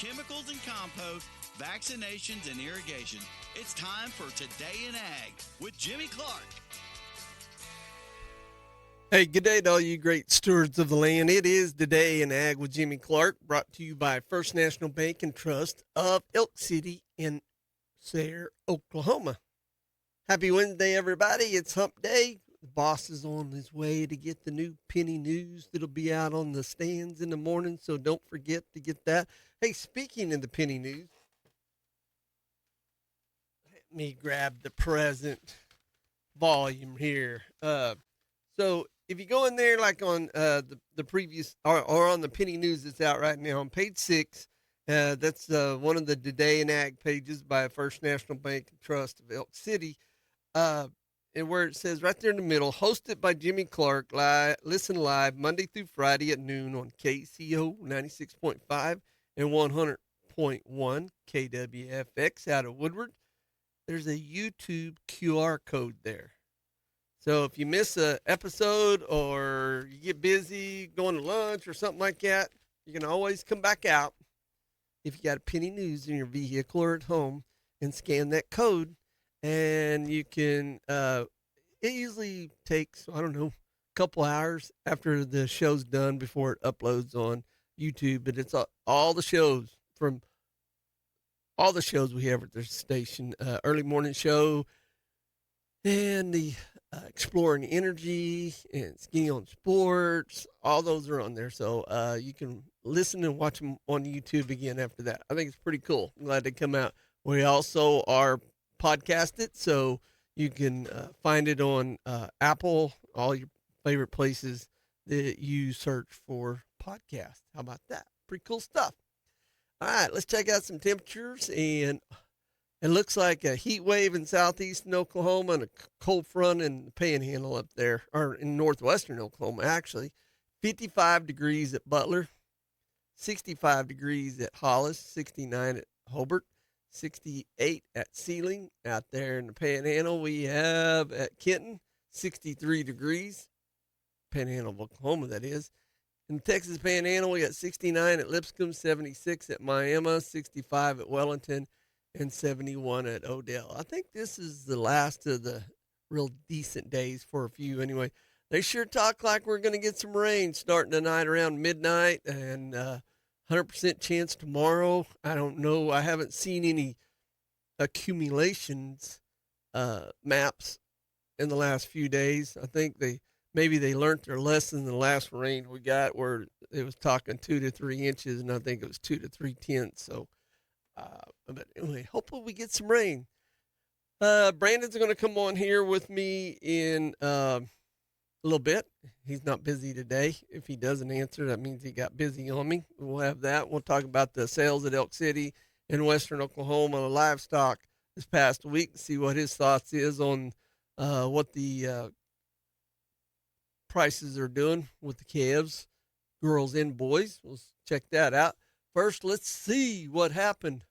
chemicals and compost, vaccinations and irrigation. It's time for Today in Ag with Jimmy Clark. Hey, good day to all you great stewards of the land. It is Today in Ag with Jimmy Clark, brought to you by First National Bank and Trust of Elk City in Sayre, Oklahoma. Happy Wednesday, everybody. It's hump day. The boss is on his way to get the new penny news that'll be out on the stands in the morning, so don't forget to get that. Hey, speaking of the penny news, let me grab the present volume here. So if you go in there, like on the previous or on the penny news that's out right now on page 6, that's one of the Today in Ag pages by First National Bank and Trust of Elk City. And where it says right there in the middle, hosted by Jimmy Clark, listen live Monday through Friday at noon on KECO 96.5 and 100.1 KWFX out of Woodward. There's a YouTube QR code there. So if you miss an episode or you get busy going to lunch or something like that, you can always come back out if you got a penny news in your vehicle or at home and scan that code. And you can, it usually takes, I don't know, a couple hours after the show's done before it uploads on YouTube. But it's all the shows from all the shows we have at the station, early morning show and the Exploring Energy and Skinny on Sports. All those are on there. So you can listen and watch them on YouTube again after that. I think it's pretty cool. I'm glad they come out. We also are podcasted, so you can find it on Apple, all your favorite places that you search for podcasts. How about that? Pretty cool stuff. All right, let's check out some temperatures. And it looks like a heat wave in southeastern Oklahoma and a cold front in the Panhandle up there, or in northwestern Oklahoma, actually. 55 degrees at Butler, 65 degrees at Hollis, 69 at Hobart, 68 at Sealing. Out there in the Panhandle, we have at Kenton, 63 degrees. Panhandle of Oklahoma, that is. In the Texas Panhandle, we got 69 at Lipscomb, 76 at Miami, 65 at Wellington, and 71 at Odell. I think this is the last of the real decent days for a few anyway. They sure talk like we're going to get some rain starting tonight around midnight, and 100% chance tomorrow. I don't know. I haven't seen any accumulations maps in the last few days. I think maybe they learned their lesson in the last rain we got, where it was talking 2 to 3 inches, and I think it was 2 to 3/10. So, but anyway, hopefully we get some rain. Brandon's going to come on here with me in a little bit. He's not busy today. If he doesn't answer, that means he got busy on me. We'll have that. We'll talk about the sales at Elk City in western Oklahoma, livestock this past week, see what his thoughts is on what the prices are doing with the calves, girls and boys. We'll check that out. First, let's see what happened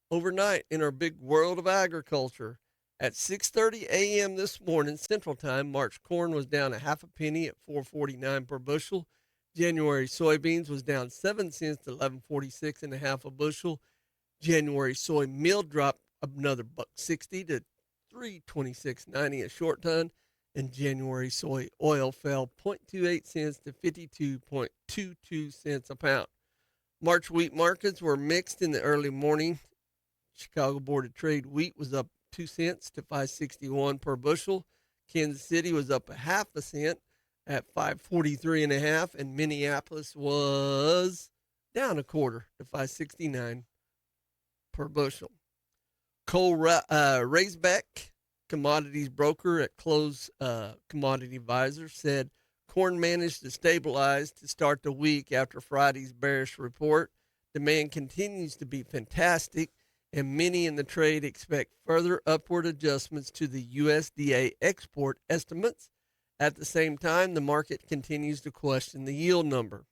overnight in our big world of agriculture. At 6:30 a.m. this morning, Central Time, March corn was down a half a penny at $4.49 per bushel. January soybeans was down 7 cents to $11.46 and a half a bushel. January soy meal dropped another $1.60 to $3.26.90 a short ton. And January soy oil fell 0.28 cents to 52.22 cents a pound. March wheat markets were mixed in the early morning. Chicago Board of Trade wheat was up 2 cents to $5.61 per bushel. Kansas City was up a half a cent at $5.43 and a half, and Minneapolis was down a quarter to $5.69 per bushel. Cole Raisbeck, commodities broker at Close Commodity Advisor, said corn managed to stabilize to start the week after Friday's bearish report. Demand continues to be fantastic, and many in the trade expect further upward adjustments to the USDA export estimates. At the same time, the market continues to question the yield number.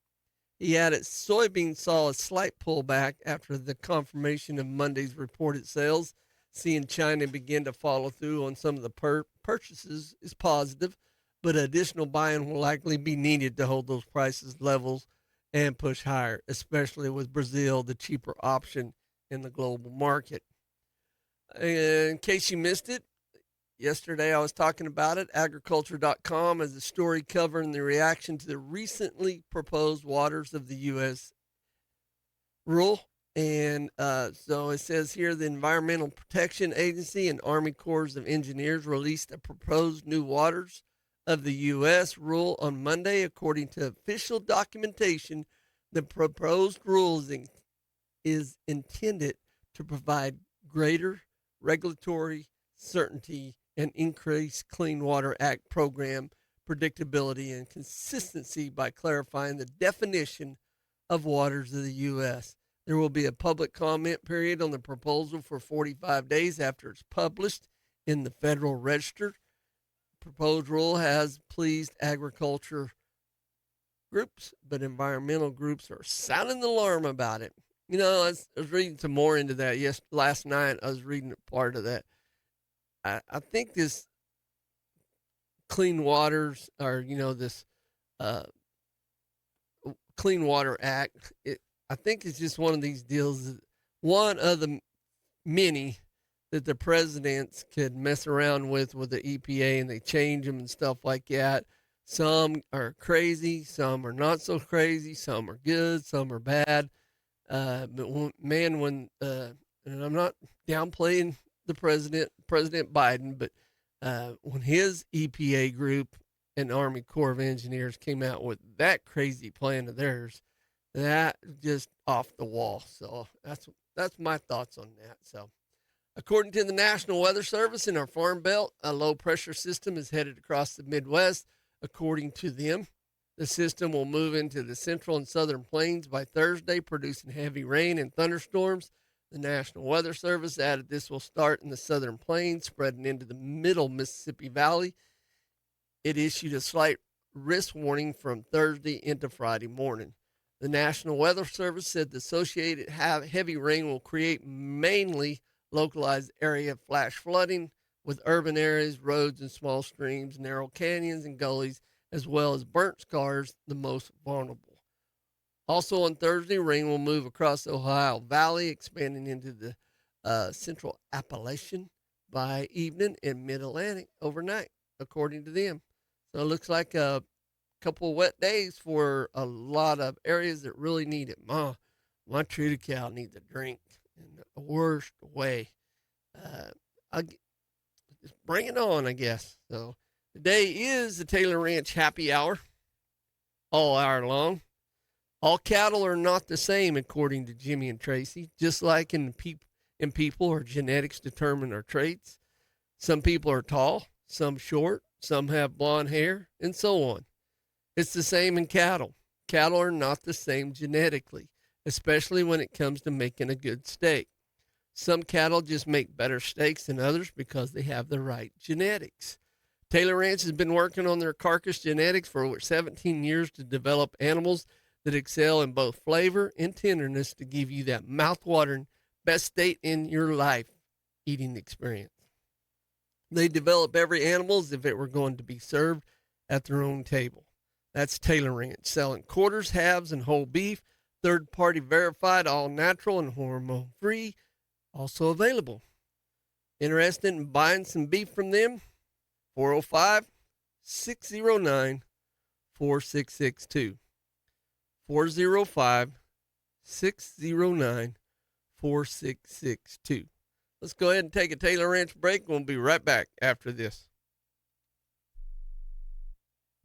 He added soybeans saw a slight pullback after the confirmation of Monday's reported sales. Seeing China begin to follow through on some of the purchases is positive, but additional buying will likely be needed to hold those prices levels and push higher, especially with Brazil, the cheaper option in the global market. In case you missed it, yesterday I was talking about it. Agriculture.com has a story covering the reaction to the recently proposed waters of the U.S. rule. And so it says here the Environmental Protection Agency and Army Corps of Engineers released a proposed new waters of the U.S. rule on Monday. According to official documentation, the proposed rule is intended to provide greater regulatory certainty and increase Clean Water Act program predictability and consistency by clarifying the definition of waters of the U.S. There will be a public comment period on the proposal for 45 days after it's published in the Federal Register. Proposed rule has pleased agriculture groups, but environmental groups are sounding the alarm about it. You know, I was reading some more into that. Yes, last night I was reading a part of that. I think this clean waters, or this uh, Clean Water Act, I think it's just one of these deals, one of the many that the presidents could mess around with the EPA, and they change them and stuff like that. Some are crazy, some are not so crazy, some are good, some are bad. But when and I'm not downplaying the President Biden, but when his EPA group and Army Corps of Engineers came out with that crazy plan of theirs, that just off the wall. So that's my thoughts on that. So, according to the National Weather Service, in our Farm Belt, a low pressure system is headed across the Midwest. According to them, the system will move into the central and southern plains by Thursday, producing heavy rain and thunderstorms. The National Weather Service added this will start in the southern plains, spreading into the middle Mississippi Valley. It issued a slight risk warning from Thursday into Friday morning. The National Weather Service said the associated heavy rain will create mainly localized area flash flooding with urban areas, roads and small streams, narrow canyons and gullies, as well as burnt scars, the most vulnerable. Also on Thursday, rain will move across the Ohio Valley, expanding into the central Appalachian by evening and mid-Atlantic overnight, according to them. So it looks like a couple of wet days for a lot of areas that really need it. My treated cow needs a drink in the worst way. Just bring it on, I guess. So today is the Taylor Ranch Happy Hour, all hour long. All cattle are not the same, according to Jimmy and Tracy. Just like in people, our genetics determine our traits. Some people are tall, some short, some have blonde hair, and so on. It's the same in cattle. Cattle are not the same genetically, especially when it comes to making a good steak. Some cattle just make better steaks than others because they have the right genetics. Taylor Ranch has been working on their carcass genetics for over 17 years to develop animals that excel in both flavor and tenderness to give you that mouth-watering, best steak in your life eating experience. They develop every animal as if it were going to be served at their own table. That's Taylor Ranch, selling quarters, halves, and whole beef, third-party verified, all-natural, and hormone-free, also available. Interested in buying some beef from them? 405-609-4662. 405-609-4662. Let's go ahead and take a Taylor Ranch break. We'll be right back after this.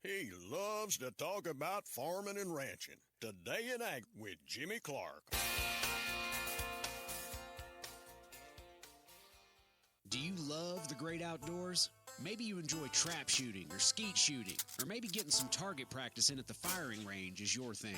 He loves to talk about farming and ranching. Today in Ag with Jimmy Clark. Do you love the great outdoors? Maybe you enjoy trap shooting or skeet shooting, or maybe getting some target practice in at the firing range is your thing.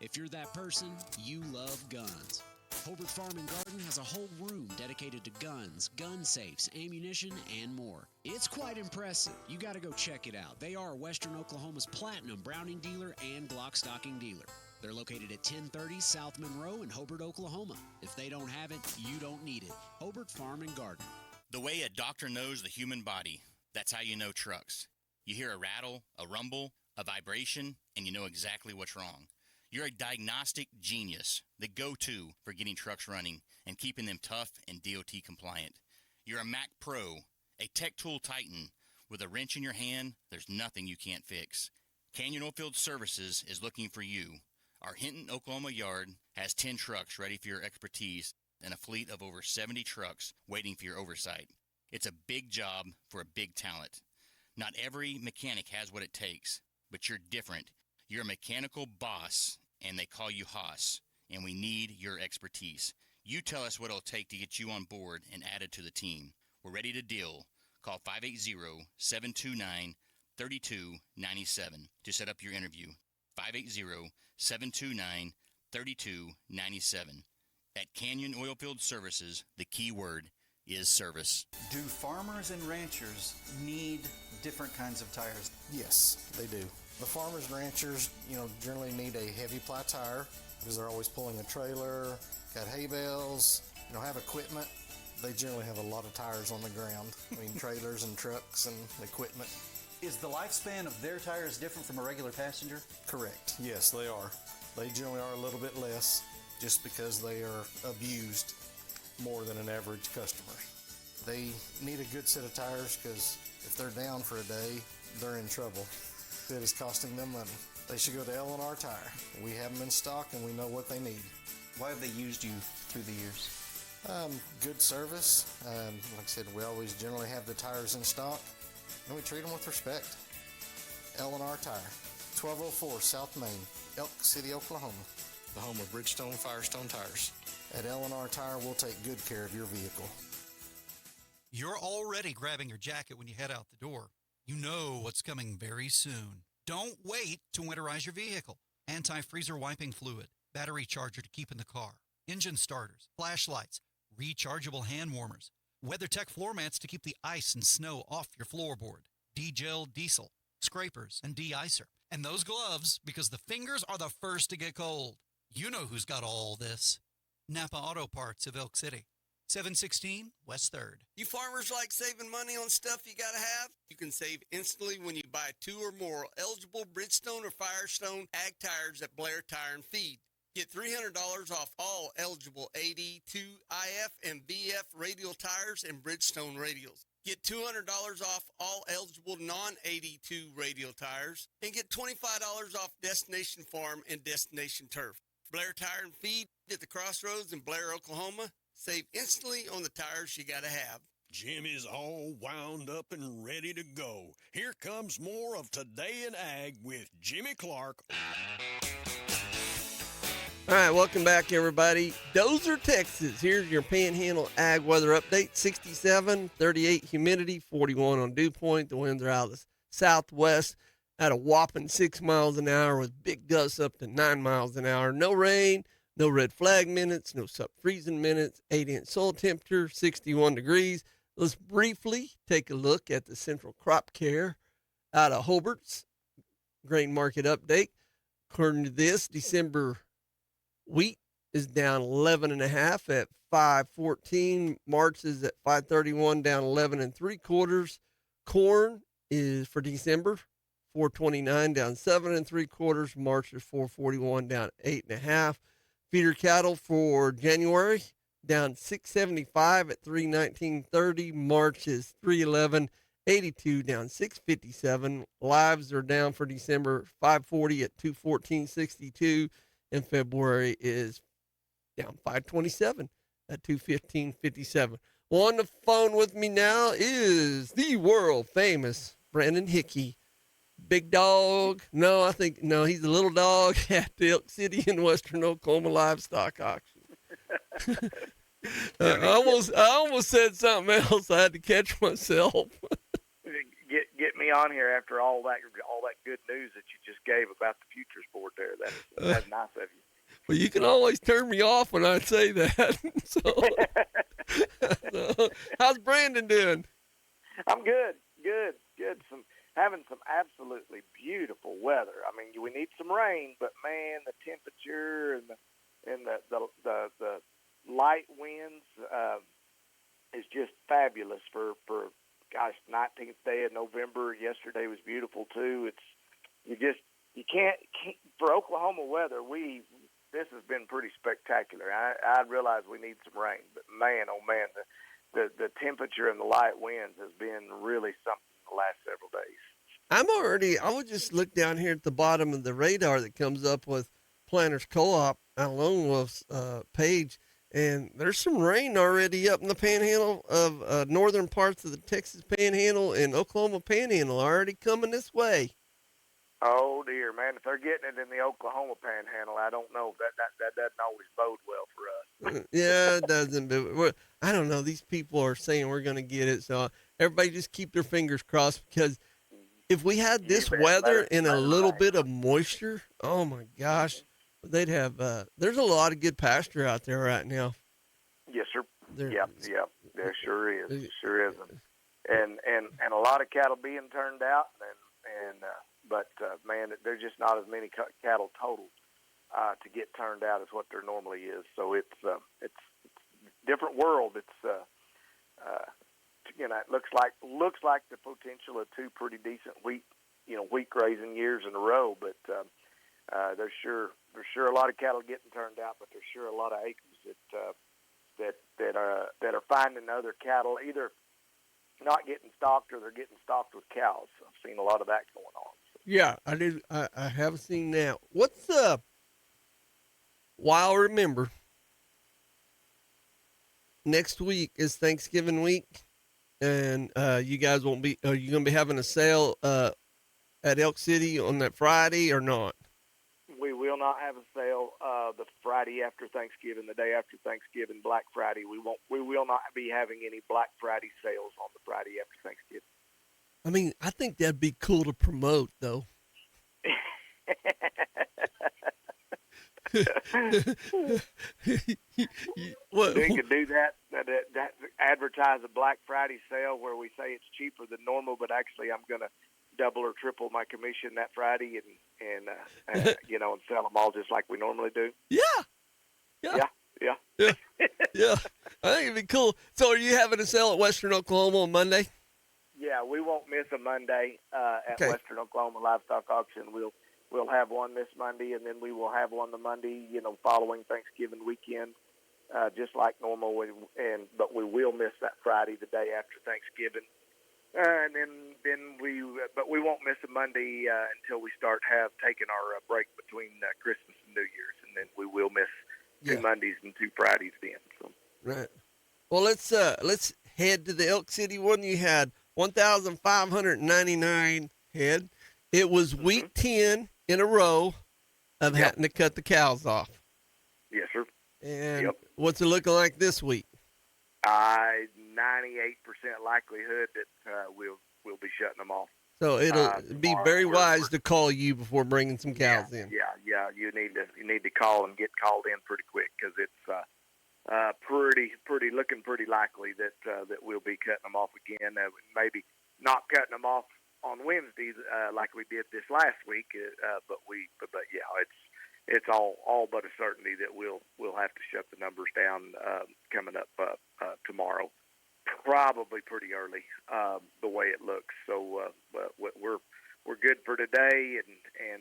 If you're that person, you love guns. Hobart Farm and Garden has a whole room dedicated to guns, gun safes, ammunition, and more. It's quite impressive. You got to go check it out. They are Western Oklahoma's platinum Browning dealer and Glock stocking dealer. They're located at 1030 South Monroe in Hobart, Oklahoma. If they don't have it, you don't need it. Hobart Farm and Garden. The way a doctor knows the human body, that's how you know trucks. You hear a rattle, a rumble, a vibration, and you know exactly what's wrong. You're a diagnostic genius, the go-to for getting trucks running and keeping them tough and DOT compliant. You're a Mac Pro, a tech tool titan. With a wrench in your hand, there's nothing you can't fix. Canyon Oilfield Services is looking for you. Our Hinton, Oklahoma yard has 10 trucks ready for your expertise and a fleet of over 70 trucks waiting for your oversight. It's a big job for a big talent. Not every mechanic has what it takes, but you're different. You're a mechanical boss, and they call you Haas, and we need your expertise. You tell us what it'll take to get you on board and added to the team. We're ready to deal. Call 580-729-3297 to set up your interview. 580-729-3297. At Canyon Oilfield Services, the key word is service. Do farmers and ranchers need different kinds of tires? Yes, they do. The farmers and ranchers, generally need a heavy ply tire because they're always pulling a trailer, got hay bales, have equipment. They generally have a lot of tires on the ground. Trailers and trucks and equipment. Is the lifespan of their tires different from a regular passenger? Correct. Yes, they are. They generally are a little bit less just because they are abused more than an average customer. They need a good set of tires because if they're down for a day, they're in trouble. It is costing them money. They should go to L&R Tire. We have them in stock and we know what they need. Why have they used you through the years? Good service. Like I said, we always generally have the tires in stock and we treat them with respect. L&R Tire, 1204 South Main, Elk City, Oklahoma, the home of Bridgestone Firestone tires. At L&R Tire, we'll take good care of your vehicle. You're already grabbing your jacket when you head out the door. You know what's coming very soon. Don't wait to winterize your vehicle. Anti-freezer wiping fluid, battery charger to keep in the car, engine starters, flashlights, rechargeable hand warmers, WeatherTech floor mats to keep the ice and snow off your floorboard, D-Gel diesel, scrapers, and de-icer. And those gloves, because the fingers are the first to get cold. You know who's got all this. Napa Auto Parts of Elk City. 716 West 3rd. You farmers like saving money on stuff you gotta have? You can save instantly when you buy 2 or more eligible Bridgestone or Firestone ag tires at Blair Tire and Feed. Get $300 off all eligible AD, 2IF, and BF radial tires and Bridgestone radials. Get $200 off all eligible non-AD2 radial tires and get $25 off Destination Farm and Destination Turf. Blair Tire and Feed at the Crossroads in Blair, Oklahoma. Save instantly on the tires you gotta have. Jim is all wound up and ready to go. Here comes more of Today in Ag with Jimmy Clark. All right, welcome back, everybody. Dozer, Texas. Here's your Panhandle Ag weather update. 67, 38 humidity, 41 on dew point. The winds are out of the southwest at a whopping 6 miles an hour with big gusts up to 9 miles an hour. No rain, no red flag minutes, no sub-freezing minutes, 8-inch soil temperature, 61 degrees. Let's briefly take a look at the Central Crop Care out of Hobart's grain market update. According to this, December wheat is down 11.5 at 5.14. March is at 5.31, down 11 3/4. Corn is for December 4.29, down 7 3/4. March is 4.41, down 8.5. Feeder cattle for January down 6.75 at 3.19.30. March is 3.11.82, down 6.57. Lives are down for December 5.40 at 2.14.62. And February is down 5.27 at 2.15.57. Well, on the phone with me now is the world famous Brandon Hickey. Big dog. No, he's a little dog at the Elk City and Western Oklahoma Livestock Auction. I almost said something else. I had to catch myself. Get me on here after all that good news that you just gave about the futures board there. That's nice of you. Well, you can always turn me off when I say that. So, how's Brandon doing? I'm good. Having some absolutely beautiful weather. I mean, we need some rain, but man, the temperature and the light winds is just fabulous for 19th day of November. Yesterday was beautiful too. You can't for Oklahoma weather, this has been pretty spectacular. I realize we need some rain, but man, oh man, the temperature and the light winds has been really something the last several days. I would just look down here at the bottom of the radar that comes up with Planters Co-op, Alone Wolf's page, and there's some rain already up in the panhandle of northern parts of the Texas panhandle and Oklahoma panhandle already coming this way. Oh dear, man! If they're getting it in the Oklahoma panhandle, I don't know. That doesn't always bode well for us. Yeah, it doesn't. But I don't know. These people are saying we're going to get it, so everybody just keep their fingers crossed, because if we had this weather and a little bit of moisture, oh my gosh, they'd have. There's a lot of good pasture out there right now. Yes, sir. Yep. There sure is. Sure is. And a lot of cattle being turned out, but man, there's just not as many cattle total to get turned out as what there normally is. So it's a different world. It's it looks like the potential of two pretty decent wheat grazing years in a row. But there's sure a lot of cattle getting turned out, but there's sure a lot of acres that are finding other cattle either not getting stocked or they're getting stocked with cows. I've seen a lot of that going on. Yeah, I did. I have seen that. What's while remember, next week is Thanksgiving week, and you guys won't be. Are you going to be having a sale at Elk City on that Friday or not? We will not have a sale the Friday after Thanksgiving, the day after Thanksgiving, Black Friday. We will not be having any Black Friday sales on the Friday after Thanksgiving. I mean, I think that'd be cool to promote, though. We could do that. Advertise a Black Friday sale where we say it's cheaper than normal, but actually I'm going to double or triple my commission that Friday and sell them all just like we normally do. Yeah. I think it'd be cool. So are you having a sale at Western Oklahoma on Monday? Yeah, we won't miss a Monday at Western Oklahoma Livestock Auction. We'll have one this Monday, and then we will have one the Monday, following Thanksgiving weekend, just like normal. But we will miss that Friday, the day after Thanksgiving, and then we won't miss a Monday until we start taking our break between Christmas and New Year's, and then we will miss 2 Mondays and 2 Fridays then. So. Right. Well, let's head to the Elk City one. You had 1,599 head. It was week 10 in a row of having to cut the cows off. Yes, sir. And what's it looking like this week? 98% likelihood that we'll be shutting them off. So it'll be very wise to call you before bringing some cows in. Yeah. You need to call and get called in pretty quick, because it's looking pretty likely that we'll be cutting them off again. Maybe not cutting them off on Wednesdays like we did this last week, but it's all but a certainty that we'll have to shut the numbers down coming up tomorrow, probably pretty early the way it looks. So we're good for today,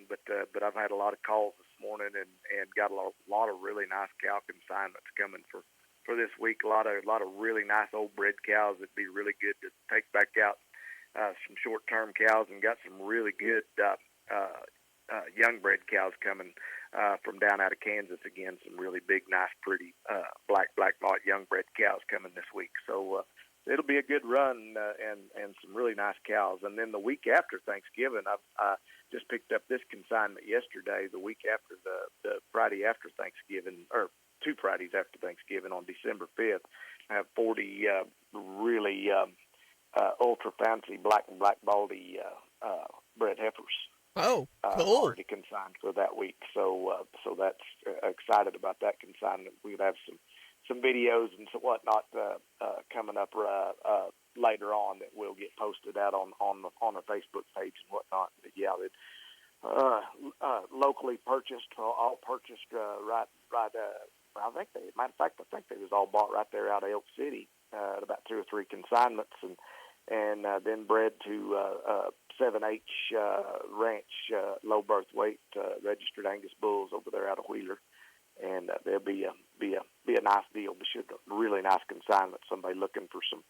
but I've had a lot of calls this morning and got a lot of really nice cow consignments coming for this week. A lot of really nice old bred cows that'd be really good to take back out. Some short-term cows, and got some really good young bred cows coming from down out of Kansas again. Some really big, nice, pretty black malt young bred cows coming this week. So it'll be a good run and some really nice cows. And then the week after Thanksgiving, I just picked up this consignment yesterday. The week after the Friday after Thanksgiving, or 2 Fridays after Thanksgiving, on December 5th, I have 40 really ultra fancy black and black baldy bred heifers. Oh, cool! Already consigned for that week. So that's excited about that consignment. We'll have some videos and some whatnot coming up later on that will get posted out on our Facebook page and whatnot. But yeah, locally purchased, all purchased right. I think I think they was all bought right there out of Elk City. About 2 or 3 consignments, and then bred to 7H ranch low birth weight registered Angus bulls over there out of Wheeler, and there'll be a nice deal. Be sure really nice consignment. Somebody looking for some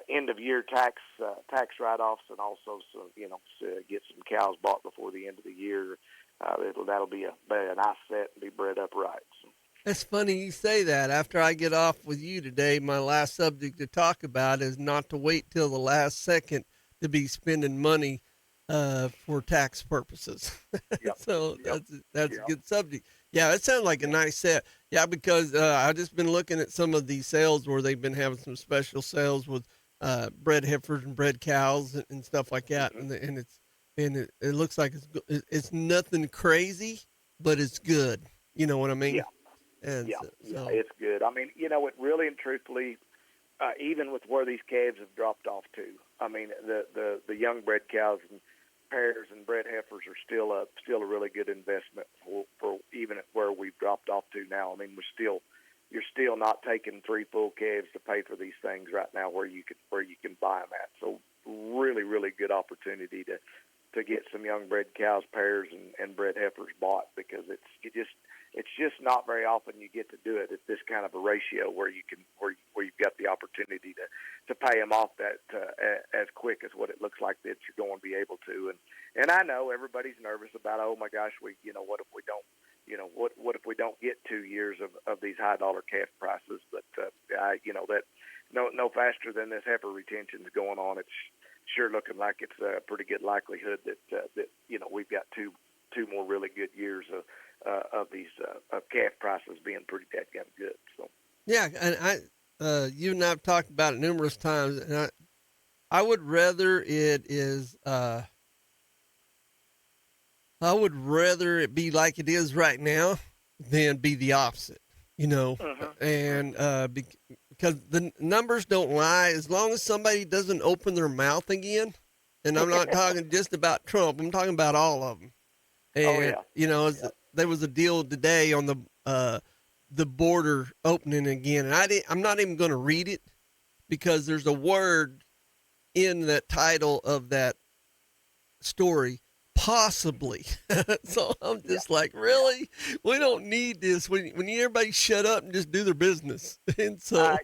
end of year tax write-offs, and also some get some cows bought before the end of the year. That'll be a nice set and be bred up right. So. That's funny you say that. After I get off with you today, my last subject to talk about is not to wait till the last second to be spending money for tax purposes. Yep. So that's a good subject. Yeah, that sounds like a nice set. Yeah, because I've just been looking at some of these sales where they've been having some special sales with bred heifers and bred cows and stuff like that, and it looks like it's nothing crazy, but it's good. You know what I mean? Yeah. And yeah, so it's good. I mean, it really and truthfully, even with where these calves have dropped off to, I mean, the young bred cows and pairs and bred heifers are still a really good investment for even at where we've dropped off to now. I mean, you're still not taking 3 full calves to pay for these things right now where you can buy them at. So really, really good opportunity to get some young bred cows, pairs, and bred heifers bought, because it's just not very often you get to do it at this kind of a ratio where you've got the opportunity to pay them off that as quick as what it looks like that you're going to be able to. And I know everybody's nervous about, oh my gosh, what if we don't, what if we don't get 2 years of these high dollar calf prices? But that no faster than this heifer retention is going on, it's sure looking like it's a pretty good likelihood that we've got two more really good years of these of calf prices being pretty dadgum good. So yeah, and you and I've talked about it numerous times, and I would rather it be like it is right now than be the opposite, and because the numbers don't lie. As long as somebody doesn't open their mouth again, and I'm not talking just about Trump, I'm talking about all of them. And, there was a deal today on the border opening again, and I'm not even going to read it because there's a word in that title of that story, possibly. So I'm just like, really? We don't need this. We need everybody shut up and just do their business. And so,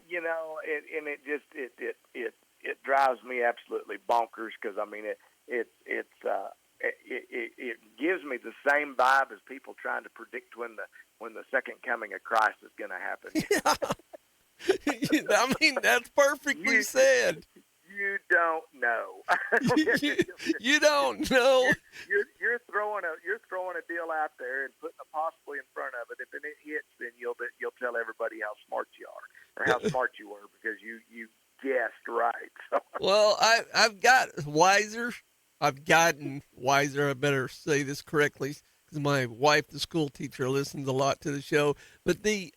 it drives me absolutely bonkers, because I mean it gives me the same vibe as people trying to predict when the second coming of Christ is going to happen. Yeah. I mean, that's perfectly said. You don't know. You don't know. You're throwing a deal out there and putting a possibly in front of it. If it hits, then you'll tell everybody how smart you are, or how smart you were, because you guessed right. So. Well, I've got wiser. I've gotten wiser. I better say this correctly, because my wife, the school teacher, listens a lot to the show. But the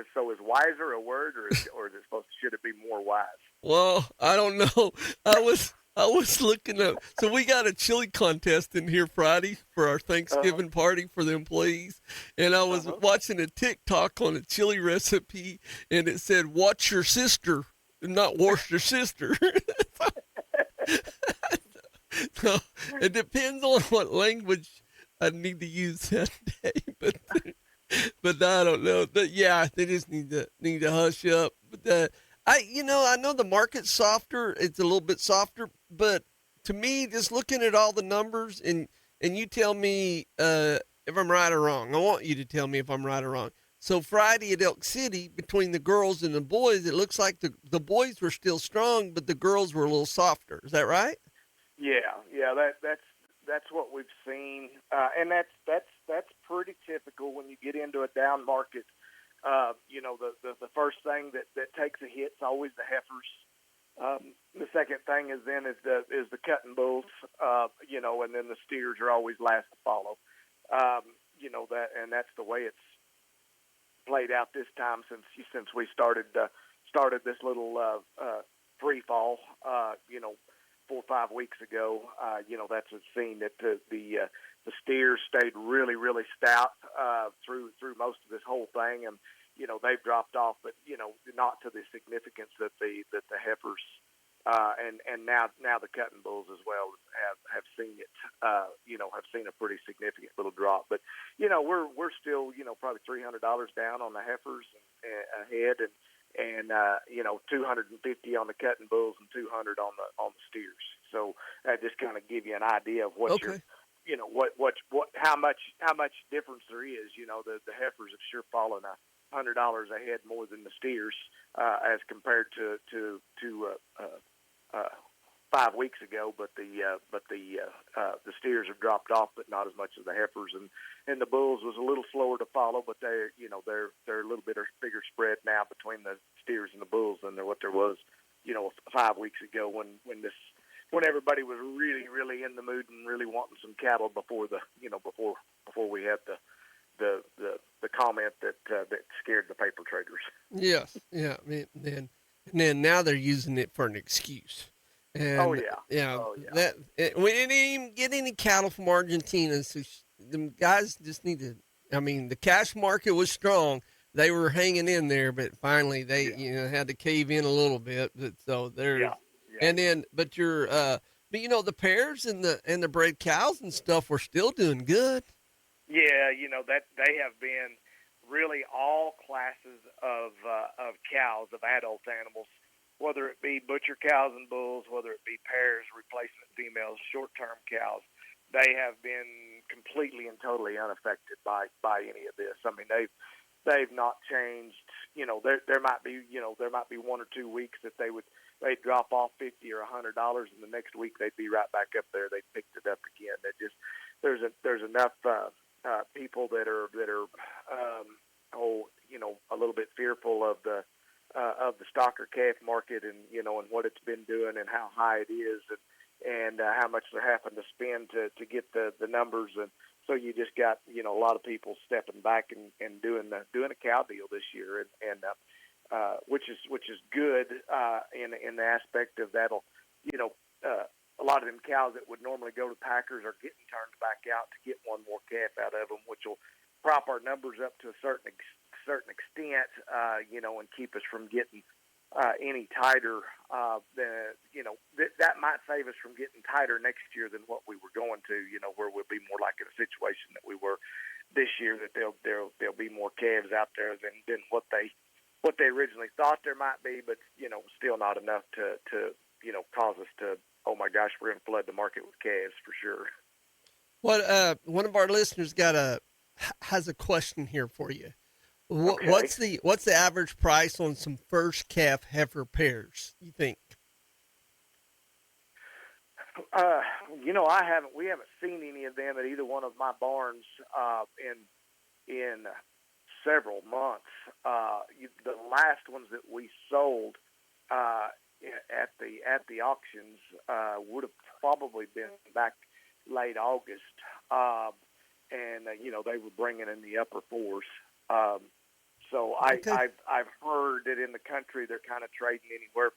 so is wiser a word, or should it be more wise? Well, I don't know. I was looking up. So we got a chili contest in here Friday for our Thanksgiving party for the employees, and I was watching a TikTok on a chili recipe, and it said "Watch your sister," not "Wash your sister." So it depends on what language I need to use that day, but I don't know. But yeah, they just need to hush up. But I know the market's softer. It's a little bit softer, but to me, just looking at all the numbers, and you tell me if I'm right or wrong. I want you to tell me if I'm right or wrong. So Friday at Elk City, between the girls and the boys, it looks like the boys were still strong, but the girls were a little softer. Is that right? Yeah. That's what we've seen, and that's pretty typical when you get into a down market. The first thing that takes a hit is always the heifers. The second thing is the cutting bulls, and then the steers are always last to follow. That's the way it's played out this time since we started this little free fall. 4 or 5 weeks ago, that's a scene that the steers stayed really, really stout through most of this whole thing, they've dropped off, but not to the significance that the heifers and now the cutting bulls as well have seen it. Have seen a pretty significant little drop, but we're still probably $300 down on the heifers a head, and 250 on the cutting bulls and 200 on the steers. So that just kind of give you an idea of what Okay. how much difference there is. The heifers have sure fallen $100 a head more than the steers as compared to 5 weeks ago, but the steers have dropped off, but not as much as the heifers, and the bulls was a little slower to follow, but they're a little bit bigger spread now between the steers and the bulls than what there was 5 weeks ago when everybody was really in the mood and really wanting some cattle before we had the comment that scared the paper traders. Yes. Yeah. And then now they're using it for an excuse. And, Oh, yeah. We didn't even get any cattle from Argentina, so them guys just need to. I mean, the cash market was strong; they were hanging in there, but finally they had to cave in a little bit. But so they're, and then but the pairs and the bred cows and stuff were still doing good. Yeah, that they have been really all classes of cows, of adult animals, whether it be butcher cows and bulls, whether it be pairs, replacement females, short-term cows. They have been completely and totally unaffected by any of this. I mean, they've not changed. There might be 1 or 2 weeks that they'd drop off $50 or $100, and the next week they'd be right back up there. They picked it up again. There's enough people that are a little bit fearful of the stocker calf market and what it's been doing and how high it is and how much they're having to spend to get the numbers, and so you just got a lot of people stepping back and doing a cow deal this year, and which is good in the aspect of that'll a lot of them cows that would normally go to packers are getting turned back out to get one more calf out of them, which will prop our numbers up to a certain extent, and keep us from getting any tighter. That might save us from getting tighter next year than what we were going to. Where we'll be more like in a situation that we were this year. That there'll be more calves out there than what they originally thought there might be, but still not enough to cause us to, oh my gosh, we're going to flood the market with calves for sure. What one of our listeners has a question here for you. Okay. What's the average price on some first calf heifer pairs, you think? We haven't seen any of them at either one of my barns in several months. The last ones that we sold at the auctions would have probably been back late August, and they were bringing in the upper fours. So Okay. I've heard that in the country they're kind of trading anywhere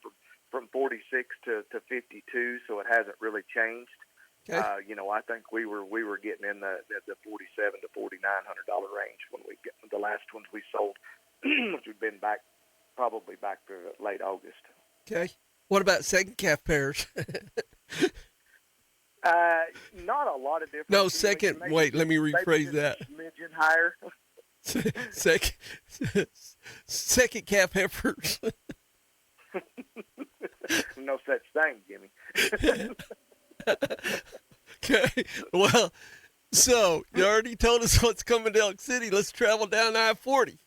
from 46 to 52, so it hasn't really changed. Okay. I think we were getting in the $4,700 to $4,900 range when the last ones we sold, which would have been probably back to late August. Okay. What about second calf pairs? Not a lot of difference. No, second. Wait, let me rephrase that. Smidgen higher. Second calf heifers. No such thing, Jimmy. Okay. Well, so you already told us what's coming to Elk City. Let's travel down I-40,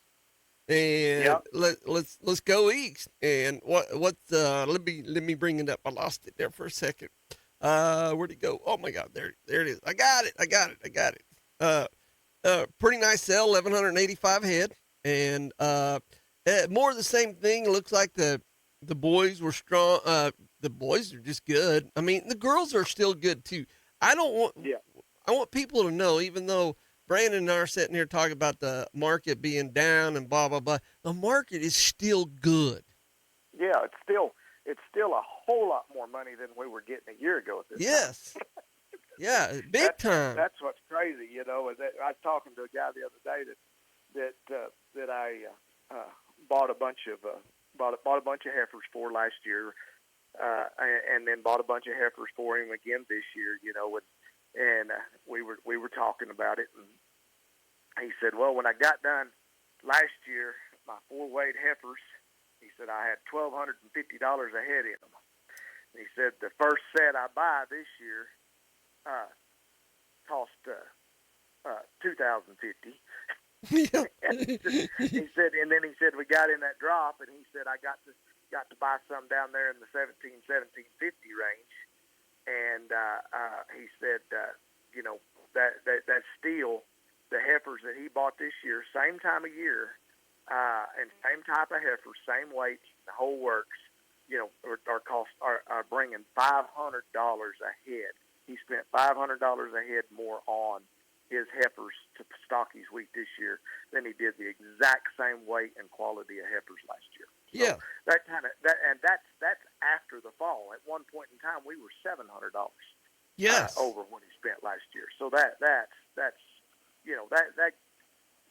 and let's go east. And let me bring it up. I lost it there for a second. Where'd it go? Oh my God, there it is. I got it. Pretty nice sale, 1,185 head, and more of the same thing. It looks like the boys were strong. The boys are just good. I mean, the girls are still good too. I want people to know, even though Brandon and I are sitting here talking about the market being down and blah blah blah, the market is still good. Yeah, it's still a whole lot more money than we were getting a year ago at this Yes. time. Yeah, big time. That's what's crazy, I was talking to a guy the other day that bought a bunch of heifers for last year, and then bought a bunch of heifers for him again this year. And we were talking about it, and he said, well, when I got done last year, my 4-weight heifers, he said I had $1,250 a head in them. And he said the first set I buy this year cost $2,050. Yeah. He said, and then he said we got in that drop, and he said I got to buy some down there in the 1750 range, and he said that still the heifers that he bought this year, same time of year, and same type of heifers, same weight, the whole works, are bringing $500 a head. He spent $500 a head more on his heifers to stock his wheat this year than he did the exact same weight and quality of heifers last year. Yeah. So that's after the fall. At one point in time, we were $700. Yes. Over what he spent last year. So that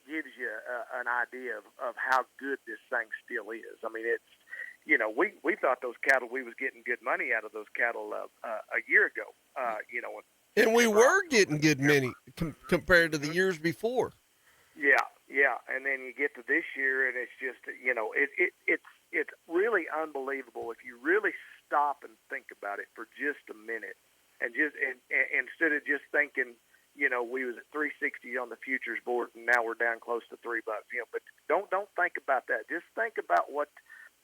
gives you an idea of how good this thing still is. I mean, it's we thought those cattle, we was getting good money out of those cattle a year ago. And we were getting good money compared to the years before. Yeah, and then you get to this year, and it's just it's really unbelievable if you really stop and think about it for just a minute, and instead of just thinking, we was at 360 on the futures board, and now we're down close to $3. But don't think about that. Just think about what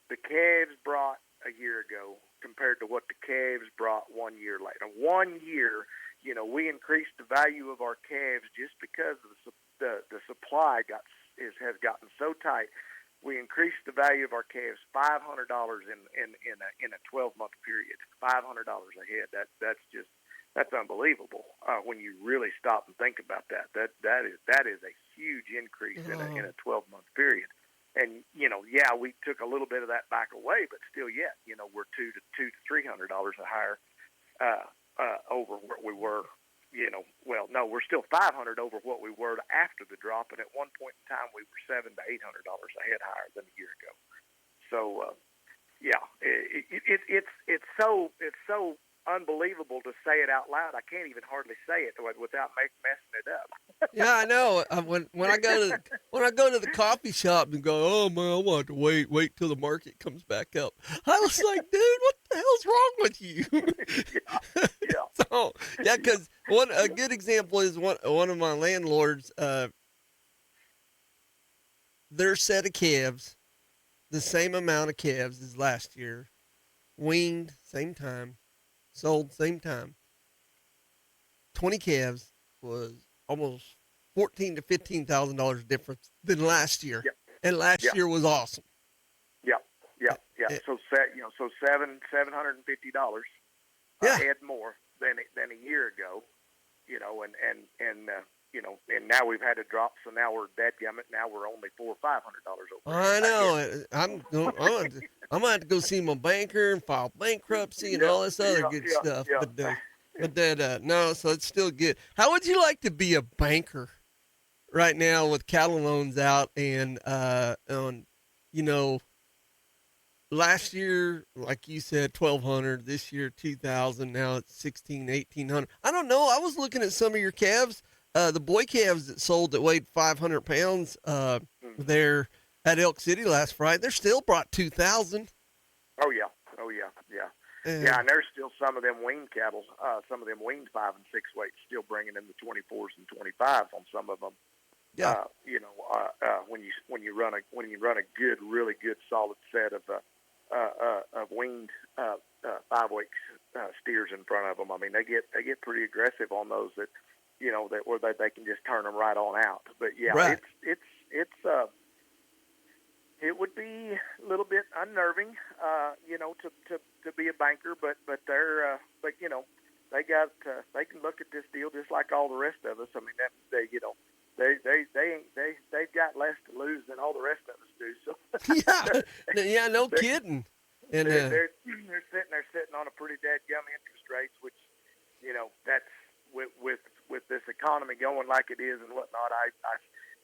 the calves brought a year ago compared to what the calves brought 1 year later. 1 year, we increased the value of our calves just because of the supply has gotten so tight. We increased the value of our calves $500 in a 12-month period. $500 a head. That's unbelievable when you really stop and think about that. That is a huge increase in a 12-month period. And we took a little bit of that back away, but still, we're $200 to $300 higher over what we were. We're still $500 over what we were after the drop, and at one point in time, we were $700 to $800 a head higher than a year ago. So, it's so unbelievable to say it out loud. I can't even hardly say it without messing it up. Yeah, I know. When I go to the coffee shop and go, oh man, I want to wait till the market comes back up. I was like, dude, what the hell's wrong with you? Yeah. So because a good example is one of my landlords. Their set of calves, the same amount of calves as last year, weaned same time. Sold same time. 20 calves was almost $14,000 to $15,000 difference than last year, and last year was awesome. Yeah. So $750 a head more than a year ago. And now we've had a drop, so now we're dadgummit. Now we're only $400 or $500 over. I know. I'm gonna have to go see my banker and file bankruptcy and all this other good stuff. Yeah. But no, so it's still good. How would you like to be a banker right now with cattle loans out and last year, like you said, 1,200. This year, 2,000. Now it's 1,600, 1,800. I don't know. I was looking at some of your calves. The boy calves that sold that weighed 500 pounds there at Elk City last Friday, they're still brought 2,000. Oh, yeah. And there's still some of them weaned cattle, some of them weaned 5 and 6 weights, still bringing in the 24s and 25s on some of them. Yeah. When you run a good, really good, solid set of weaned 5-weight steers in front of them. I mean, they get pretty aggressive on those that where they can just turn them right on out. But right. It would be a little bit unnerving, to be a banker, but they're they can look at this deal just like all the rest of us. I mean, they've got less to lose than all the rest of us do. So yeah, no kidding. And they're sitting on a pretty dadgum interest rates, which that's with this economy going like it is and whatnot.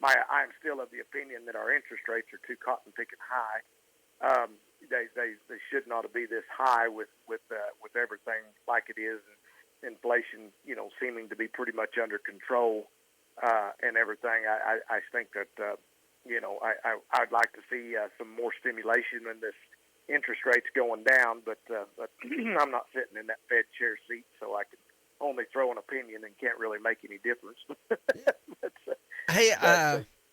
I'm still of the opinion that our interest rates are too cotton picking high. They should not be this high with everything like it is, and inflation, seeming to be pretty much under control, and everything. I think that I'd like to see some more stimulation in this interest rates going down, but I'm not sitting in that Fed chair seat, so I can only throw an opinion and can't really make any difference. Hey,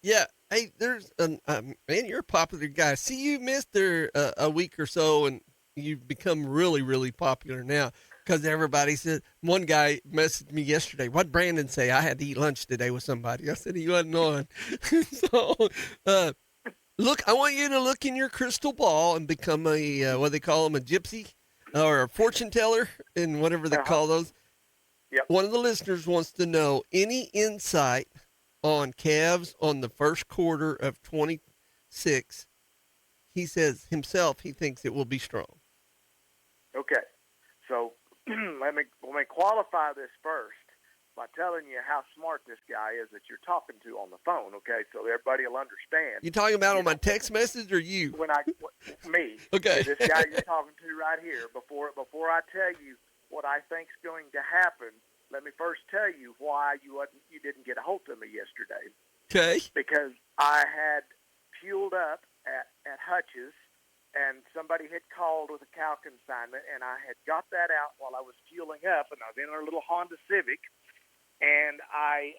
yeah. Hey, there's man, you're a popular guy. See, you missed there a week or so, and you've become really, really popular now because everybody said. One guy messaged me yesterday. What'd Brandon say? I had to eat lunch today with somebody. I said he wasn't on. So, look, I want you to look in your crystal ball and become a what they call them, a gypsy or a fortune teller, and whatever they call those. Yep. One of the listeners wants to know any insight on calves on the first quarter of 26. He says himself he thinks it will be strong. Okay, so let me qualify this first by telling you how smart this guy is that you're talking to on the phone. Okay, so everybody will understand. You talking about on my text message or you? Me. Okay. This guy you're talking to right here. Before I tell you what I think's going to happen, let me first tell you why you didn't get a hold of me yesterday. Okay. Because I had fueled up at Hutch's, and somebody had called with a cow consignment, and I had got that out while I was fueling up, and I was in our little Honda Civic, and I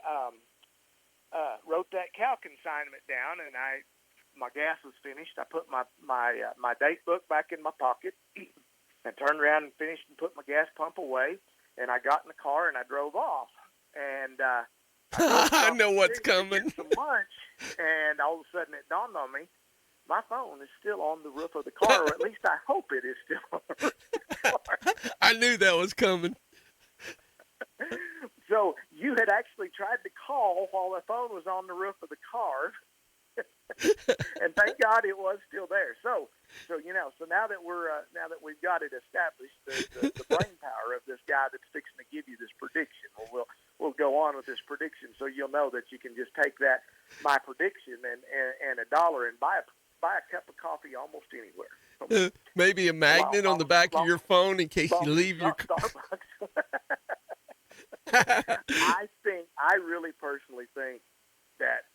wrote that cow consignment down, and my gas was finished. I put my date book back in my pocket and turned around and finished and put my gas pump away. And I got in the car and I drove off. And I know what's coming. Get some lunch, and all of a sudden it dawned on me, my phone is still on the roof of the car, or at least I hope it is still on the roof of the car. I knew that was coming. So you had actually tried to call while the phone was on the roof of the car. And thank God it was still there. So now that we've got it established, the brain power of this guy that's fixing to give you this prediction, we'll go on with this prediction, so you'll know that you can just take my prediction and $1 and buy a cup of coffee almost anywhere. Maybe a magnet on the back of your phone in case you leave your Starbucks. I really personally think that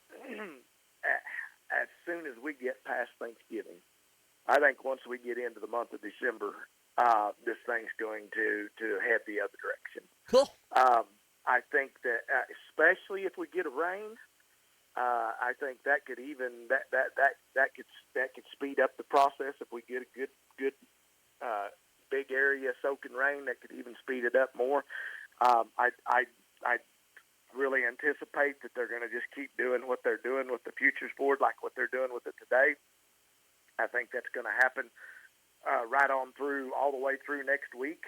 as soon as we get past Thanksgiving, I think once we get into the month of December, this thing's going to head the other direction. Cool. I think that especially if we get a rain, I think that could even that could speed up the process. If we get a good big area soaking rain, that could even speed it up more. I really anticipate that they're going to just keep doing what they're doing with the futures board, like what they're doing with it today. I think that's going to happen right on through, all the way through next week.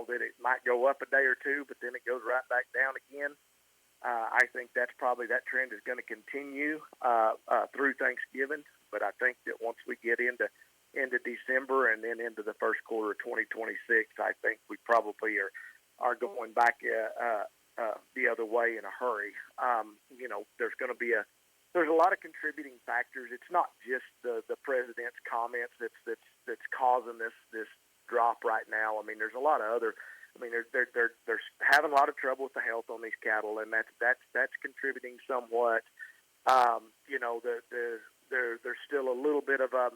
That it might go up a day or two, but then it goes right back down again. I think that trend is going to continue through Thanksgiving. But I think that once we get into December and then into the first quarter of 2026, I think we probably are going back the other way in a hurry. There's a lot of contributing factors. It's not just the president's comments that's causing this drop right now. I mean, there's a lot of other. I mean, they're having a lot of trouble with the health on these cattle, and that's contributing somewhat. There's still a little bit of a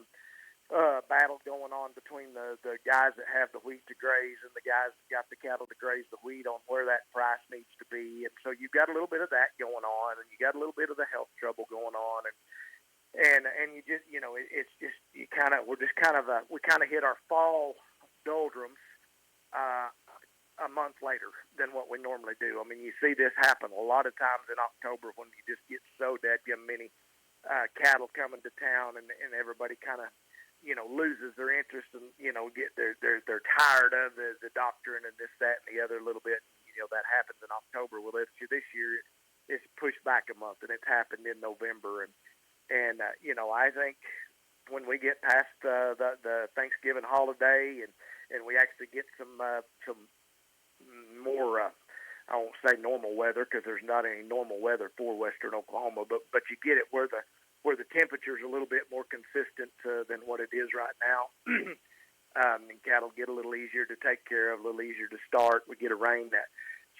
battle going on between the guys that have the wheat to graze and the guys that got the cattle to graze the wheat on where that price needs to be. And so you've got a little bit of that going on, and you got a little bit of the health trouble going on, and you just, it's just, we kind of hit our fall doldrums a month later than what we normally do. I mean, you see this happen a lot of times in October when you just get so dadgum many cattle coming to town, and everybody kind of loses their interest and they're tired of the doctrine and this, that, and the other a little bit. That happens in October. Well, this year it's pushed back a month, and it's happened in November. And I think when we get past the Thanksgiving holiday and we actually get some more I won't say normal weather because there's not any normal weather for western Oklahoma, but you get it where the temperature is a little bit more consistent than what it is right now. And cattle get a little easier to take care of, a little easier to start. We get a rain that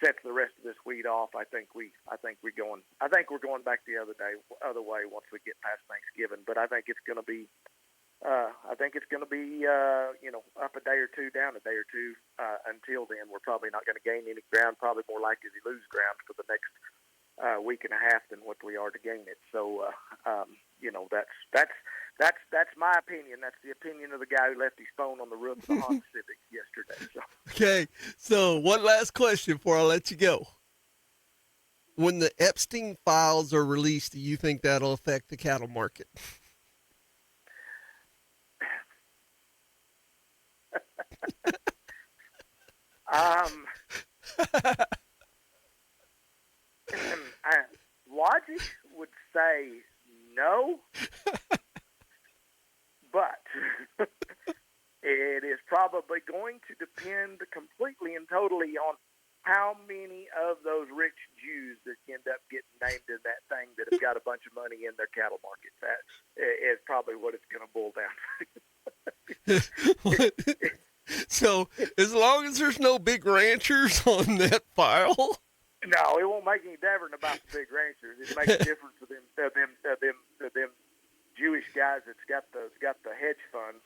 sets the rest of this wheat off. I think we're going back the other way once we get past Thanksgiving. But I think it's going to be up a day or two, down a day or two. Until then, we're probably not going to gain any ground. Probably more likely to lose ground for the next week and a half than what we are to gain it. So that's my opinion. That's the opinion of the guy who left his phone on the roof of the Honda Civic yesterday. So. Okay, so one last question before I let you go. When the Epstein files are released, do you think that'll affect the cattle market? Logic would say no, but it is probably going to depend completely and totally on how many of those rich Jews that end up getting named in that thing that have got a bunch of money in their cattle market. That is probably what it's going to boil down to. So as long as there's no big ranchers on that file. No, it won't make any difference about the big ranchers. It makes a difference to them Jewish guys that's got the hedge funds.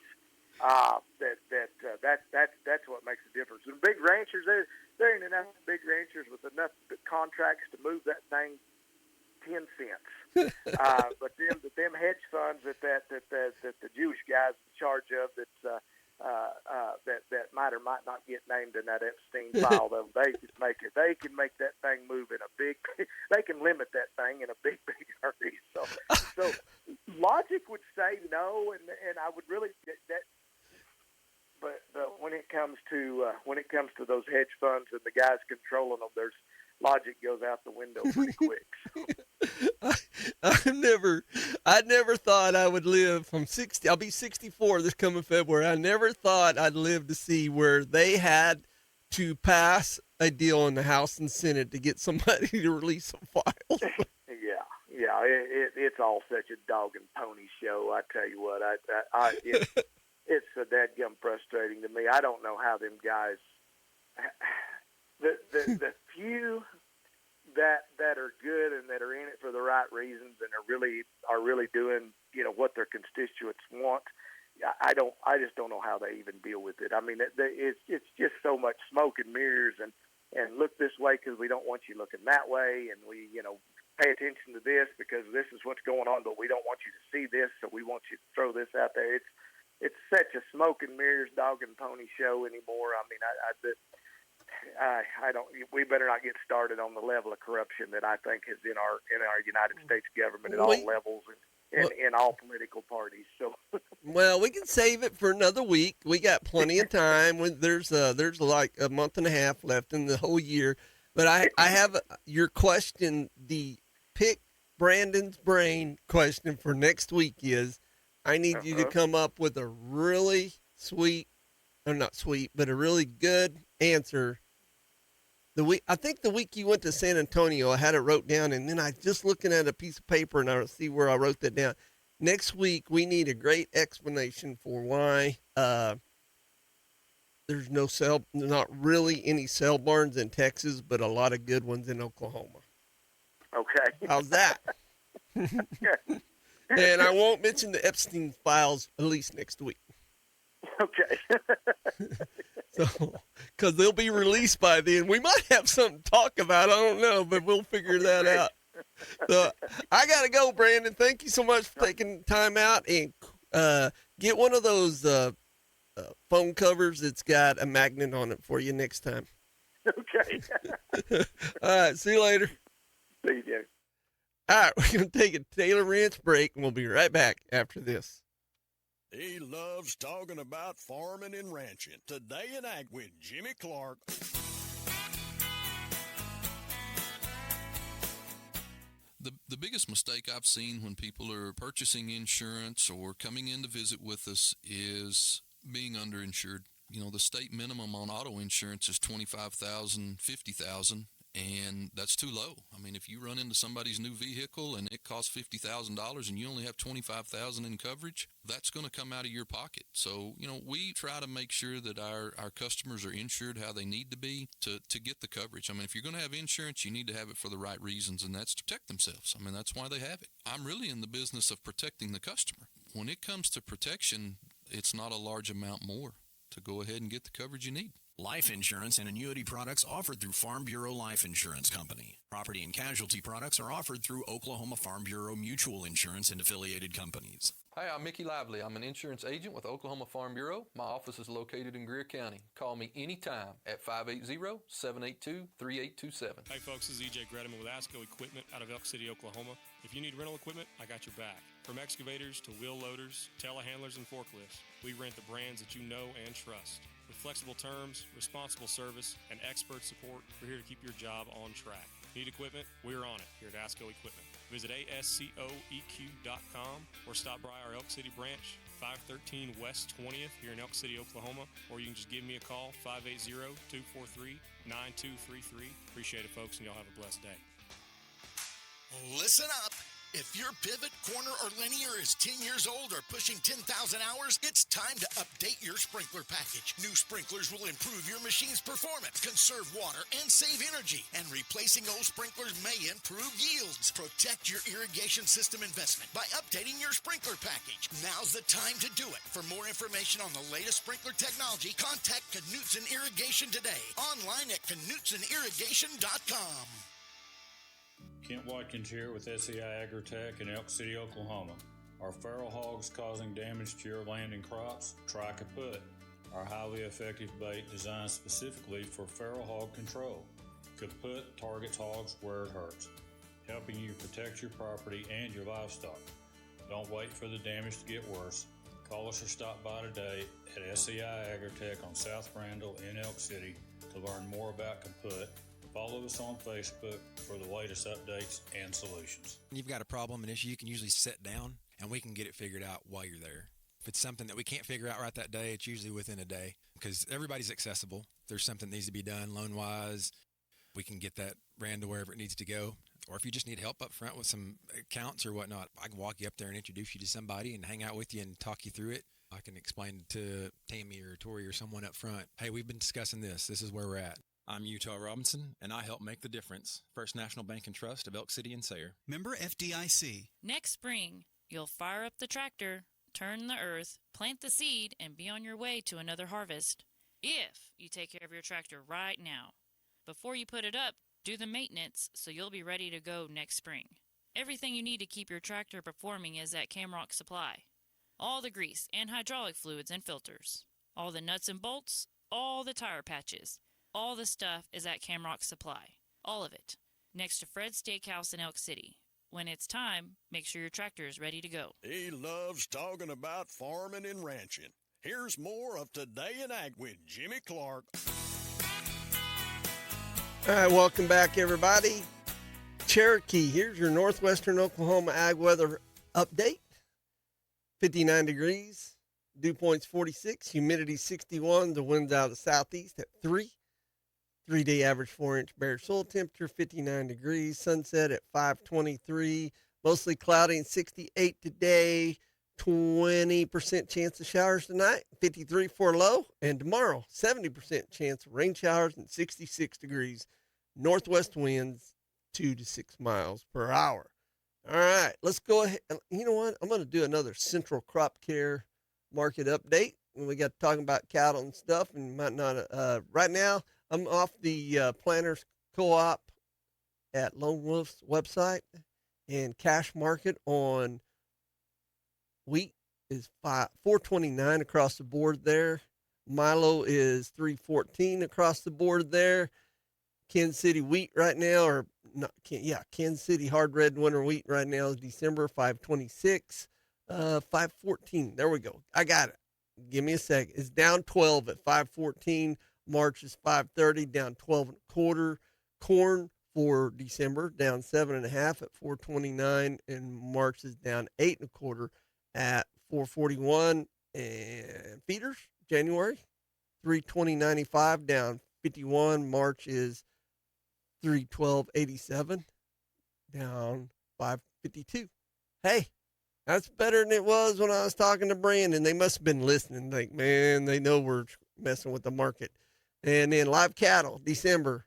That's what makes a difference. And big ranchers, there ain't enough big ranchers with enough contracts to move that thing 10 cents. But them hedge funds that the Jewish guys in charge of that might or might not get named in that Epstein file, though they can make that thing move in a big. They can limit that thing in a big hurry. So logic would say no, and I would really that. But when it comes to those hedge funds and the guys controlling them, there's logic goes out the window pretty quick. I never thought I would live from 60. I'll be 64 this coming February. I never thought I'd live to see where they had to pass a deal in the House and Senate to get somebody to release some files. Yeah, it's all such a dog and pony show. I tell you what, it's so dadgum frustrating to me. I don't know how them guys, the few that are good and that are in it for the right reasons and are really doing what their constituents want. I just don't know how they even deal with it. I mean, it's just so much smoke and mirrors and look this way because we don't want you looking that way, and we pay attention to this because this is what's going on, but we don't want you to see this, so we want you to throw this out there. It's such a smoke and mirrors, dog and pony show anymore. I mean, I don't. We better not get started on the level of corruption that I think is in our United States government at all levels and in all political parties. So, well, we can save it for another week. We got plenty of time. There's like a month and a half left in the whole year. But I have your question. The pick Brandon's brain question for next week is, I need you to come up with a really sweet, or not sweet, but a really good answer. I think the week you went to San Antonio, I had it wrote down, and then I just looking at a piece of paper and I see where I wrote that down. Next week, we need a great explanation for why there's not really any sale barns in Texas, but a lot of good ones in Oklahoma. Okay. How's that? And I won't mention the Epstein files at least next week. Okay. So, because they'll be released by then. We might have something to talk about. I don't know, but we'll figure that out. So, I got to go, Brandon. Thank you so much for taking time out, and get one of those phone covers that's got a magnet on it for you next time. Okay. All right. See you later. See you, Jay. All right. We're going to take a Taylor Ranch break, and we'll be right back after this. He loves talking about farming and ranching. Today in Ag with Jimmy Clark. The biggest mistake I've seen when people are purchasing insurance or coming in to visit with us is being underinsured. The state minimum on auto insurance is $25,000, $50,000, and that's too low. I mean, if you run into somebody's new vehicle and it costs $50,000 and you only have $25,000 in coverage, that's going to come out of your pocket. So, we try to make sure that our customers are insured how they need to be to get the coverage. I mean, if you're going to have insurance, you need to have it for the right reasons, and that's to protect themselves. I mean, that's why they have it. I'm really in the business of protecting the customer. When it comes to protection, it's not a large amount more to go ahead and get the coverage you need. Life insurance and annuity products offered through Farm Bureau Life Insurance Company. Property and casualty products are offered through Oklahoma Farm Bureau Mutual Insurance and affiliated companies. Hi, I'm Mickey Lively. I'm an insurance agent with Oklahoma Farm Bureau. My office is located in Greer County. Call me anytime at 580-782-3827. Hey folks, this is EJ Grediman with ASCO Equipment out of Elk City, Oklahoma. If you need rental equipment, I got your back. From excavators to wheel loaders, telehandlers, and forklifts, we rent the brands that you know and trust. With flexible terms, responsible service, and expert support, we're here to keep your job on track. Need equipment? We're on it here at ASCO Equipment. Visit ASCOEQ.com or stop by our Elk City branch, 513 West 20th here in Elk City, Oklahoma, or you can just give me a call, 580-243-9233. Appreciate it, folks, and y'all have a blessed day. Listen up. If your pivot, corner, or linear is 10 years old or pushing 10,000 hours, it's time to update your sprinkler package. New sprinklers will improve your machine's performance, conserve water, and save energy. And replacing old sprinklers may improve yields. Protect your irrigation system investment by updating your sprinkler package. Now's the time to do it. For more information on the latest sprinkler technology, contact Knutson Irrigation today. Online at KnutSonIrrigation.com. Kent Watkins here with SEI Agritech in Elk City, Oklahoma. Are feral hogs causing damage to your land and crops? Try Kaput, our highly effective bait designed specifically for feral hog control. Kaput targets hogs where it hurts, helping you protect your property and your livestock. Don't wait for the damage to get worse. Call us or stop by today at SEI Agritech on South Randall in Elk City to learn more about Kaput. Follow us on Facebook for the latest updates and solutions. You've got a problem, an issue, you can usually sit down and we can get it figured out while you're there. If it's something that we can't figure out right that day, it's usually within a day because everybody's accessible. If there's something that needs to be done loan-wise, we can get that ran to wherever it needs to go. Or if you just need help up front with some accounts or whatnot, I can walk you up there and introduce you to somebody and hang out with you and talk you through it. I can explain to Tammy or Tori or someone up front, hey, we've been discussing this. This is where we're at. I'm Utah Robinson, and I help make the difference. First National Bank and Trust of Elk City and Sayre. Member FDIC. Next spring, you'll fire up the tractor, turn the earth, plant the seed, and be on your way to another harvest. If you take care of your tractor right now. Before you put it up, do the maintenance so you'll be ready to go next spring. Everything you need to keep your tractor performing is at Camrock Supply. All the grease and hydraulic fluids and filters. All the nuts and bolts, all the tire patches. All the stuff is at Camrock Supply. All of it. Next to Fred's Steakhouse in Elk City. When it's time, make sure your tractor is ready to go. He loves talking about farming and ranching. Here's more of Today in Ag with Jimmy Clark. All right, welcome back, everybody. Cherokee, here's your northwestern Oklahoma ag weather update. 59 degrees, dew point's 46, humidity 61, the wind's out of the southeast at 3. 3-day average 4-inch bare soil temperature, 59 degrees. Sunset at 5:23. Mostly cloudy and 68 today. 20% chance of showers tonight, 53 for a low. And tomorrow, 70% chance of rain showers and 66 degrees. Northwest winds 2 to 6 miles per hour. All right, let's go ahead. You know what? I'm going to do another Central Crop Care market update. We got talking about cattle and stuff, and might not. Right now, I'm off the Planters Co-op at Lone Wolf's website, and cash market on wheat is $4.29 across the board there. Milo is $3.14 across the board there. Kansas City wheat right now, or not? Kansas City hard red winter wheat right now is December $5.26, $5.14. There we go. I got it. Give me a second. It's down 12 at $5.14. March is $5.30, down 12.25. Corn for December down 7.5 at $4.29, and March is down 8.25 at $4.41. And feeders January $3.20.95, down 51. March is 312.87, down 552. Hey, that's better than it was when I was talking to Brandon. They must have been listening. Like, man, they know we're messing with the market. And then live cattle, December,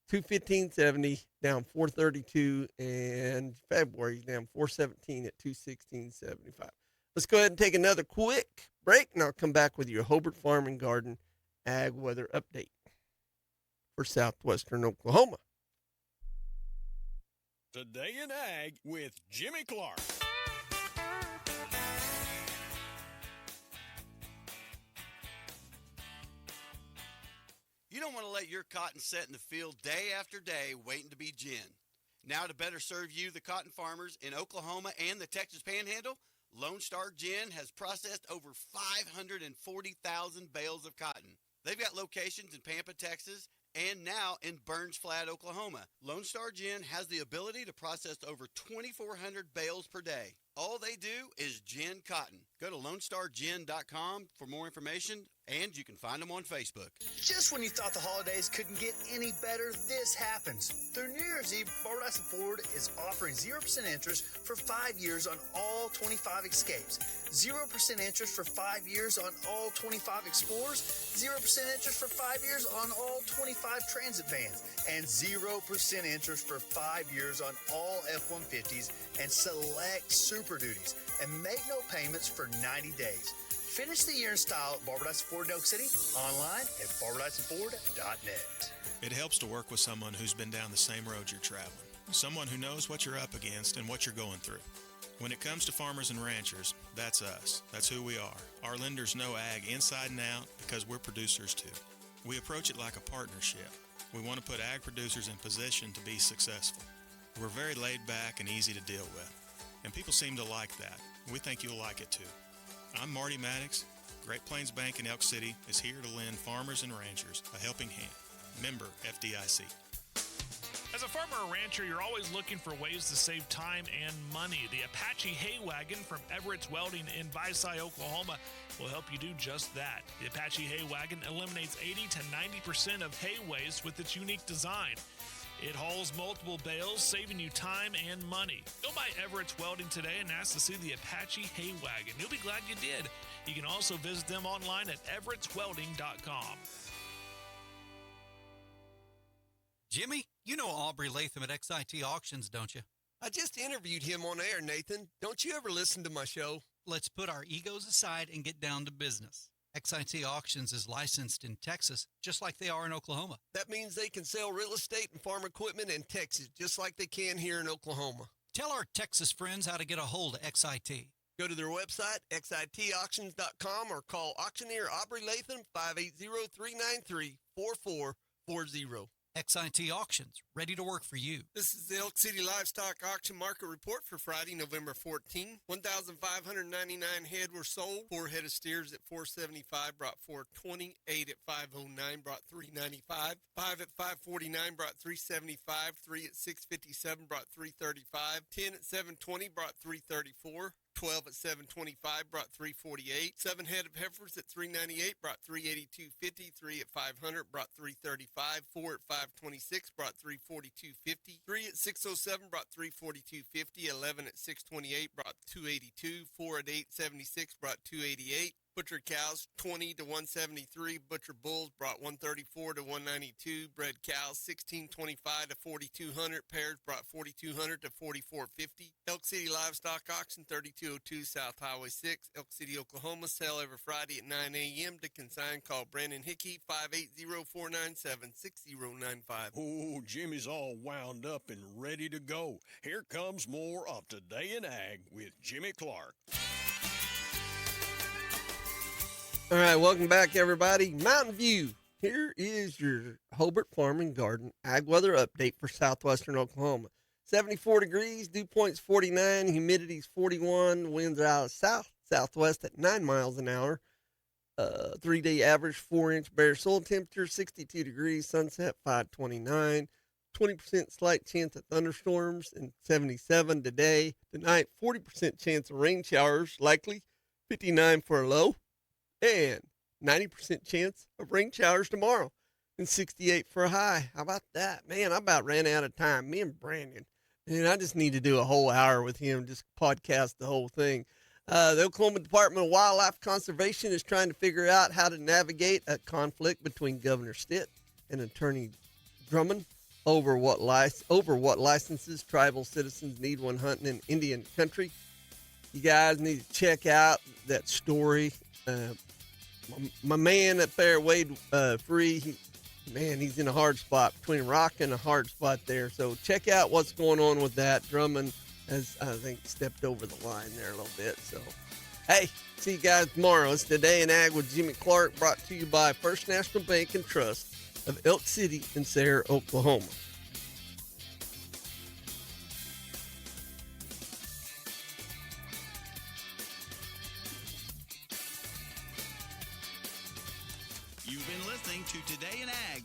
215.70, down 432, and February's down 417 at 216.75. Let's go ahead and take another quick break, and I'll come back with your Hobart Farm and Garden ag weather update for southwestern Oklahoma. Today in Ag with Jimmy Clark. You don't want to let your cotton set in the field day after day waiting to be gin. Now, to better serve you, the cotton farmers in Oklahoma and the Texas Panhandle, Lone Star Gin has processed over 540,000 bales of cotton. They've got locations in Pampa, Texas, and now in Burns Flat, Oklahoma. Lone Star Gin has the ability to process over 2,400 bales per day. All they do is gin cotton. Go to LoneStarGin.com for more information, and you can find them on Facebook. Just when you thought the holidays couldn't get any better, this happens. Through New Year's Eve, Barbara Ford is offering 0% interest for 5 years on all 25 Escapes, 0% interest for 5 years on all 25 Explorers, 0% interest for 5 years on all 25 Transit vans, and 0% interest for 5 years on all F-150s and select Super Duties, and make no payments for 90 days. Finish the year in style at Barbara Ford in Oak City, online at barbadysonford.net. It helps to work with someone who's been down the same road you're traveling, someone who knows what you're up against and what you're going through. When it comes to farmers and ranchers, that's us. That's who we are. Our lenders know ag inside and out because we're producers too. We approach it like a partnership. We want to put ag producers in position to be successful. We're very laid back and easy to deal with, and people seem to like that. We think you'll like it too. I'm Marty Maddox. Great Plains Bank in Elk City is here to lend farmers and ranchers a helping hand. Member FDIC. As a farmer or rancher, you're always looking for ways to save time and money. The Apache Hay Wagon from Everett's Welding in Visay, Oklahoma will help you do just that. The Apache Hay Wagon eliminates 80 to 90% of hay waste with its unique design. It hauls multiple bales, saving you time and money. Go by Everett's Welding today and ask to see the Apache Hay Wagon. You'll be glad you did. You can also visit them online at everettswelding.com. Jimmy, you know Aubrey Latham at XIT Auctions, don't you? I just interviewed him on air, Nathan. Don't you ever listen to my show? Let's put our egos aside and get down to business. XIT Auctions is licensed in Texas, just like they are in Oklahoma. That means they can sell real estate and farm equipment in Texas, just like they can here in Oklahoma. Tell our Texas friends how to get a hold of XIT. Go to their website, xitauctions.com, or call auctioneer Aubrey Latham, 580-393-4440. XIT Auctions, ready to work for you. This is the Elk City Livestock Auction Market Report for Friday, November 14. 1,599 head were sold. 4 head of steers at $475 brought $420. 8 at $509 brought $395. 5 at $549 brought $375. 3 at $657 brought $335. 10 at $720 brought $334. 12 at $725 brought $348. 7 head of heifers at $398 brought $382.50. 3 at $500 brought $335. 4 at $526 brought $342.50. 3 at $607 brought $342.50. 11 at $628 brought $282. 4 at $876 brought $288. Butcher cows 20 to 173. Butcher bulls brought 134 to 192. Bred cows 1625 to 4200. Pairs brought 4200 to 4450. Elk City Livestock Auction 3202 South Highway 6, Elk City, Oklahoma. Sale every Friday at 9 a.m. To consign, call Brandon Hickey 580-497-6095. Oh, Jimmy's all wound up and ready to go. Here comes more of Today in Ag with Jimmy Clark. All right, welcome back, everybody. Mountain View. Here is your Hobart Farm and Garden ag weather update for southwestern Oklahoma. 74 degrees, dew point's 49, humidity's 41, winds are out of southwest at 9 miles an hour. 3-day average 4-inch bare soil temperature, 62 degrees, sunset 5:29. 20% slight chance of thunderstorms, and 77 today. Tonight, 40% chance of rain showers, likely 59 for a low. And 90% chance of rain showers tomorrow. and 68 for a high. How about that? Man, I about ran out of time. Me and Brandon. And I just need to do a whole hour with him, just podcast the whole thing. The Oklahoma Department of Wildlife Conservation is trying to figure out how to navigate a conflict between Governor Stitt and Attorney Drummond over what licenses tribal citizens need when hunting in Indian country. You guys need to check out that story. My man up there, Wade Free, he's in a hard spot, between a rock and a hard spot there. So check out what's going on with that. Drummond has, I think, stepped over the line there a little bit. So, hey, see you guys tomorrow. It's Today in Ag with Jimmy Clark, brought to you by First National Bank and Trust of Elk City and Sayre, Oklahoma. You've been listening to Today in Ag